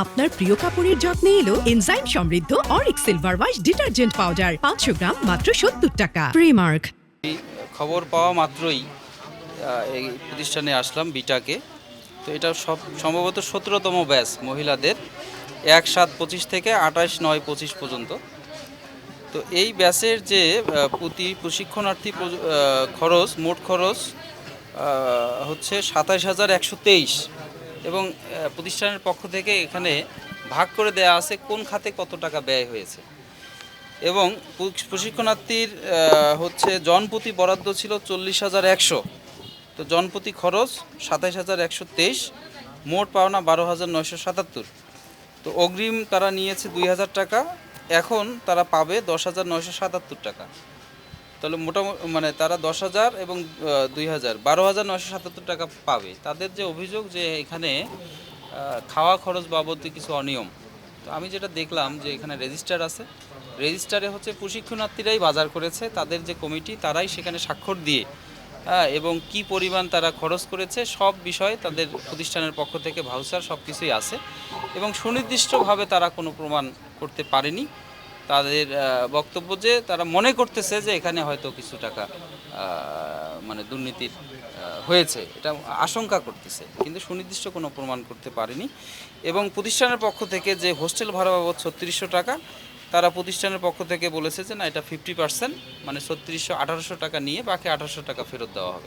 আপনার প্রিয় কাপড়ের যত্নে এলো এনজাইম সমৃদ্ধ Arik silver wash detergent powder 500 গ্রাম মাত্র 70 টাকা। প্রিমার্ক। খবর পাওয়া মাত্রই এই প্রতিষ্ঠানে আসলাম বিটাকে। তো এটা সম্ভবত 17তম ব্যাচ মহিলাদের 1/7/25 থেকে 28/9/25 পর্যন্ত। তো এই ব্যাচের যে প্রতি প্রশিক্ষণার্থী মোট খরচ হচ্ছে 27,123 এবং প্রতিষ্ঠানের পক্ষ থেকে এখানে ভাগ করে দেয়া আছে কোন খাতে কত টাকা ব্যয় হয়েছে। এবং প্রশিক্ষণার্থীর হচ্ছে জনপ্রতি বরাদ্দ ছিল 40,100। তো জনপ্রতি খরচ 27,123, মোট পাওনা 12,977। তো অগ্রিম তারা নিয়েছে 2,000 টাকা, এখন তারা পাবে 10,977 টাকা। তাহলে মোটামুটি তারা 10,000 এবং 2,000 12,977 টাকা পাবে। তাদের যে অভিযোগ যে এখানে খাওয়া খরচ বাবদ কিছু অনিয়ম। তো আমি যেটা দেখলাম যে এখানে রেজিস্টার আছে, রেজিস্টারে হচ্ছে প্রশিক্ষণার্থীরাই বাজার করেছে, তাদের যে কমিটি তারাই সেখানে স্বাক্ষর দিয়ে এবং কি পরিমাণ তারা খরচ করেছে সব বিষয়ে তাদের প্রতিষ্ঠানের পক্ষ থেকে ভাউচার সব কিছুই আছে এবং সুনির্দিষ্টভাবে তারা কোনো প্রমাণ করতে পারেনি। তাদের বক্তব্য যে তারা মনে করতেছে যে এখানে হয়তো কিছু টাকা দুর্নীতির হয়েছে, এটা আশঙ্কা করতেছে, কিন্তু সুনির্দিষ্ট কোনো প্রমাণ করতে পারেনি। এবং প্রতিষ্ঠানের পক্ষ থেকে যে হোস্টেল ভাড়া বাবদ 3600 টাকা, তারা প্রতিষ্ঠানের পক্ষ থেকে বলেছে যে না, এটা 50%, 3600 1800 টাকা নিয়ে বাকি 1800 টাকা ফেরত দেওয়া হবে।